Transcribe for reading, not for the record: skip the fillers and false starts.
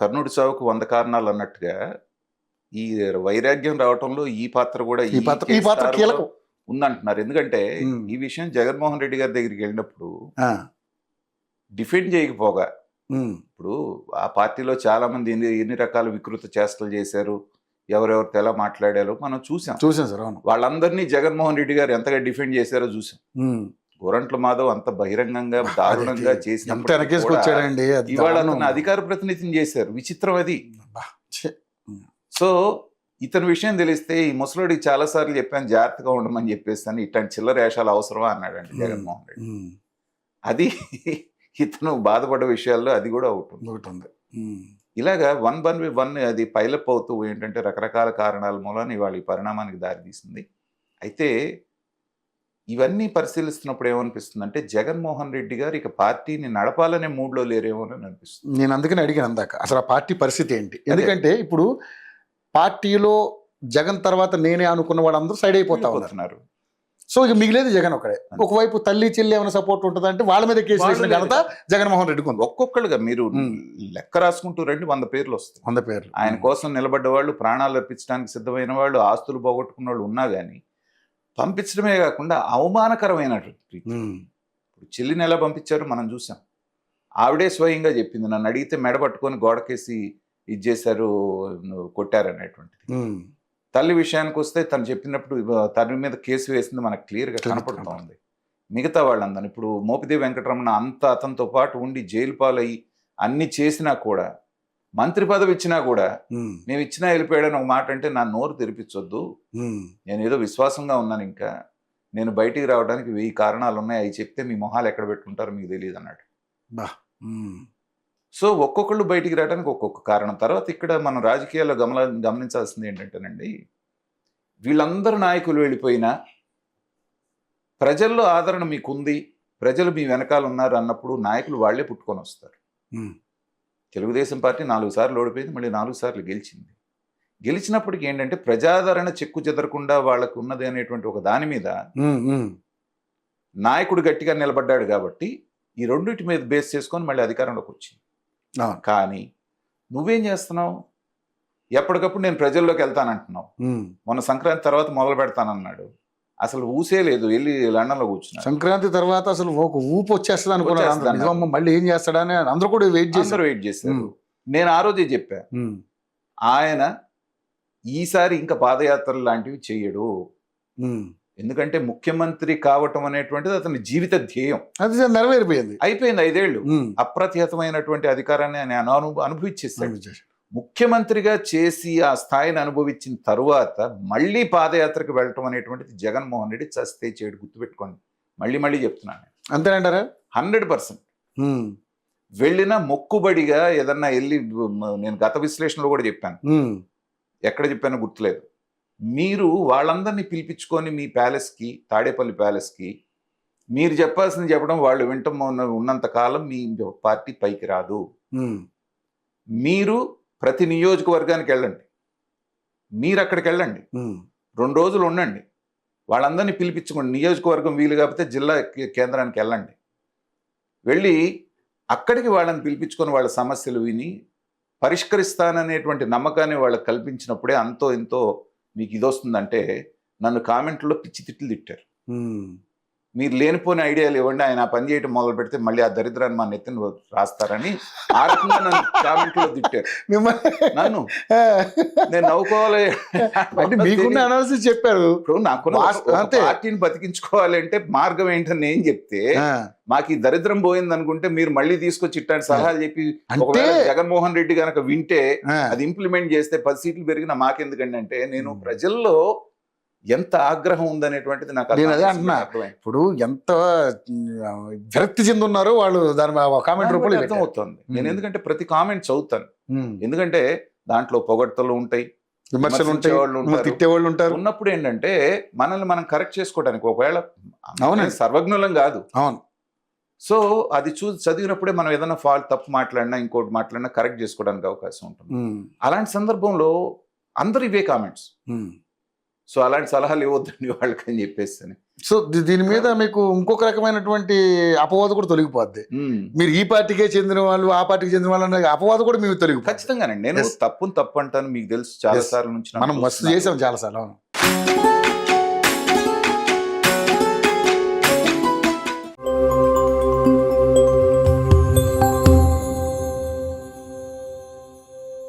కర్ణుడి చావుకు 100 కారణాలు అన్నట్టుగా ఈ వైరాగ్యం రావటంలో ఈ పాత్ర కూడా ఈ పాత్ర కీలకం ఉందంటున్నారు. ఎందుకంటే ఈ విషయం జగన్మోహన్ రెడ్డి గారి దగ్గరికి వెళ్ళినప్పుడు డిఫెండ్ చేయకపోగా, ఇప్పుడు ఆ పార్టీలో చాలా మంది ఎన్ని రకాల వికృత చేష్టలు చేశారు, ఎవరెవరితో ఎలా మాట్లాడారో మనం చూసాం సార్. అవును, వాళ్ళందరినీ జగన్మోహన్ రెడ్డి గారు ఎంతగా డిఫెండ్ చేశారో చూసాం. గోరంట్ల మాధవ్ అంత బహిరంగంగా దారుణంగా చేసినప్పుడు ఇవాళ అతను అధికార ప్రతినిధిని చేశారు. విచిత్రం అది. సో ఇతని విషయం తెలిస్తే ఈ ముసలోడికి చాలా సార్లు చెప్పాను జాగ్రత్తగా ఉండమని చెప్పేస్తాను, ఇట్లాంటి చిల్లర వేషాలు అవసరమా అన్నాడండి జగన్మోహన్ రెడ్డి. అది ఇతను బాధపడ్డ విషయాల్లో అది కూడా ఒకటి ఉంది. ఇలాగా వన్ అది పైలప్ అవుతూ ఏంటంటే రకరకాల కారణాల మూలాన ఇవాళ ఈ పరిణామానికి దారితీసింది. అయితే ఇవన్నీ పరిశీలిస్తున్నప్పుడు ఏమనిపిస్తుంది అంటే జగన్మోహన్ రెడ్డి గారు ఇక పార్టీని నడపాలనే మూడ్లో లేరేమో అని అనిపిస్తుంది. నేను అందుకని అడిగాను అందాక అసలు ఆ పార్టీ పరిస్థితి ఏంటి. ఎందుకంటే ఇప్పుడు పార్టీలో జగన్ తర్వాత నేనే అనుకున్న వాళ్ళందరూ సైడ్ అయిపోతున్నారు. సో ఇక మిగిలేదు జగన్ ఒకడే. ఒకవైపు తల్లి చెల్లి ఏమైనా సపోర్ట్ ఉంటుంది అంటే వాళ్ళ మీద కేసు వేసిన ఘనత జగన్మోహన్ రెడ్డికి ఉంది. ఒక్కొక్కళ్ళుగా మీరు లెక్క రాసుకుంటూ రండి, 100 పేర్లు వస్తాయి. 100 పేర్లు ఆయన కోసం నిలబడ్డ వాళ్ళు, ప్రాణాలు అర్పించడానికి సిద్ధమైన వాళ్ళు, ఆస్తులు పోగొట్టుకున్న వాళ్ళు ఉన్నా కానీ పంపించడమే కాకుండా అవమానకరమైనటువంటి ఇప్పుడు చెల్లిని ఎలా పంపించారో మనం చూసాం. ఆవిడే స్వయంగా చెప్పింది, నన్ను అడిగితే మెడ పట్టుకొని గోడకేసి ఇది చేశారు, కొట్టారనేటువంటిది. తల్లి విషయానికి వస్తే తను చెప్పినప్పుడు తల్లి మీద కేసు వేసింది మనకు క్లియర్గా కనపడుతూ ఉంది. మిగతా వాళ్ళందరూ ఇప్పుడు మోపిదేవి వెంకటరమణ అంత అతనితో పాటు ఉండి జైలు పాలయ్యి అన్ని చేసినా కూడా, మంత్రి పదవి ఇచ్చినా కూడా, మేము ఇచ్చినా వెళ్ళిపోయాడని ఒక మాట అంటే నా నోరు తెరిపించొద్దు, నేను ఏదో విశ్వాసంగా ఉన్నాను, ఇంకా నేను బయటికి రావడానికి 1000 కారణాలు ఉన్నాయి, అవి చెప్తే మీ మొహాలు ఎక్కడ పెట్టుకుంటారో మీకు తెలియదు అన్నాడు. సో ఒక్కొక్కళ్ళు బయటికి రావడానికి ఒక్కొక్క కారణం. తర్వాత ఇక్కడ మనం రాజకీయాల్లో గమనించాల్సింది ఏంటంటేనండి, వీళ్ళందరూ నాయకులు వెళ్ళిపోయినా ప్రజల్లో ఆదరణ మీకుంది, ప్రజలు మీ వెనకాల ఉన్నారు అన్నప్పుడు నాయకులు వాళ్లే పుట్టుకొని వస్తారు. తెలుగుదేశం పార్టీ 4 సార్లు ఓడిపోయింది, మళ్ళీ 4 సార్లు గెలిచింది. గెలిచినప్పటికీ ఏంటంటే ప్రజాదరణ చెక్కు చెదరకుండా వాళ్ళకు ఉన్నది అనేటువంటి ఒక దాని మీద నాయకుడు గట్టిగా నిలబడ్డాడు కాబట్టి ఈ రెండింటి మీద బేస్ చేసుకొని మళ్ళీ అధికారంలోకి వచ్చింది. కానీ నువ్వేం చేస్తున్నావు, ఎప్పటికప్పుడు నేను ప్రజల్లోకి వెళ్తానంటున్నావు. మొన్న సంక్రాంతి తర్వాత మొదలు పెడతానన్నాడు, అసలు ఊసే లేదు, వెళ్ళి లండన్లో కూర్చున్నాడు. సంక్రాంతి తర్వాత అసలు ఒక ఊపు వచ్చేస్తుంది అనుకున్నాను, మళ్ళీ ఏం చేస్తాడని అందరూ కూడా వెయిట్ చేశారు. నేను ఆ రోజే చెప్పా, ఆయన ఈసారి ఇంకా పాదయాత్రలు లాంటివి చెయ్యడు. ఎందుకంటే ముఖ్యమంత్రి కావటం అనేటువంటిది అతని జీవిత ధ్యేయం. అది నెరవేరిపోయింది, అయిపోయింది. 5 ఏళ్ళు అప్రతిహతమైనటువంటి అధికారాన్ని ఆయన అనుభవించేస్తాడు. ముఖ్యమంత్రిగా చేసి ఆ స్థాయిని అనుభవించిన తరువాత మళ్ళీ పాదయాత్రకు వెళ్ళటం అనేటువంటిది జగన్మోహన్ రెడ్డి చస్తే చేయడు. గుర్తుపెట్టుకోండి, మళ్ళీ చెప్తున్నాను. అంతేనంటారా? 100%. వెళ్ళిన మొక్కుబడిగా ఏదన్నా వెళ్ళి, నేను గత విశ్లేషణలో కూడా చెప్పాను, ఎక్కడ చెప్పానో గుర్తులేదు, మీరు వాళ్ళందరినీ పిలిపించుకొని మీ ప్యాలెస్కి, తాడేపల్లి ప్యాలెస్కి మీరు చెప్పాల్సింది చెప్పడం, వాళ్ళు వింటం ఉన్నంత కాలం మీ పార్టీ పైకి రాదు. మీరు ప్రతి నియోజకవర్గానికి వెళ్ళండి, మీరు అక్కడికి వెళ్ళండి, 2 రోజులు ఉండండి, వాళ్ళందరినీ పిలిపించుకోండి. నియోజకవర్గం వీలు కాకపోతే జిల్లా కేంద్రానికి వెళ్ళండి, వెళ్ళి అక్కడికి వాళ్ళని పిలిపించుకొని వాళ్ళ సమస్యలు విని పరిష్కరిస్తాననేటువంటి నమ్మకాన్ని వాళ్ళకి కల్పించినప్పుడే అంతో ఎంతో మీకు ఇది వస్తుందంటే. నన్ను కామెంట్లో పిచ్చి తిట్లు తిట్టారు, మీరు లేనిపోయిన ఐడియాలు ఇవ్వండి, ఆయన పని చేయటం మొదలు పెడితే మళ్ళీ ఆ దరిద్రాన్ని మా నెత్తిని రాస్తారని ఆ రకంగా నన్ను కామెంట్లో తిట్టారు. నన్ను నేను నవ్వుకోవాలి అంటే మీకున్న అనాలిసిస్ చెప్పారు. ఇప్పుడు నాకు పార్టీని బతికించుకోవాలి అంటే మార్గం ఏంటని నేను చెప్తే, మాకు ఈ దరిద్రం పోయింది అనుకుంటే మీరు మళ్ళీ తీసుకొచ్చి ఇట్లాంటి సలహాలు చెప్పి, ఒకవేళ జగన్మోహన్ రెడ్డి కనుక వింటే అది ఇంప్లిమెంట్ చేస్తే 10 సీట్లు పెరిగిన మాకెందుకండి అంటే, నేను ప్రజల్లో ఎంత ఆగ్రహం ఉందనేటువంటిది నాకు అదే అంటున్నా. ఇప్పుడు ఎంత విరక్తి చెందున్నారో వాళ్ళు దాని కామెంట్ రూపంలో అర్థం అవుతుంది. నేను ఎందుకంటే ప్రతి కామెంట్ చదువుతాను, ఎందుకంటే దాంట్లో పొగడ్తలు ఉంటాయి, విమర్శలు ఉంటాయి, తిట్టేవాళ్ళు ఉంటారు. ఉన్నప్పుడు ఏంటంటే మనల్ని మనం కరెక్ట్ చేసుకోవడానికి, ఒకవేళ సర్వజ్ఞులం కాదు, అవును, సో అది చదివినప్పుడే మనం ఏదైనా తప్పు మాట్లాడినా ఇంకోటి మాట్లాడినా కరెక్ట్ చేసుకోవడానికి అవకాశం ఉంటుంది. అలాంటి సందర్భంలో అందరు ఇవే కామెంట్స్. సో అలాంటి సలహాలు ఇవ్వద్దండి వాళ్ళకని చెప్పేసి. సో దీని మీద మీకు ఇంకొక రకమైనటువంటి అపవాదు కూడా తొలగిపోద్ది. మీరు ఈ పార్టీకే చెందిన వాళ్ళు ఆ పార్టీకి చెందిన వాళ్ళు అనే అపవాదు కూడా మీకు తొలగిపోతుంది. ఖచ్చితంగానండి. నేను తప్పు అంటాను, మీకు తెలుసు చాలా సార్లు నుంచి మనం మస్తు చేసాం చాలా సార్లు.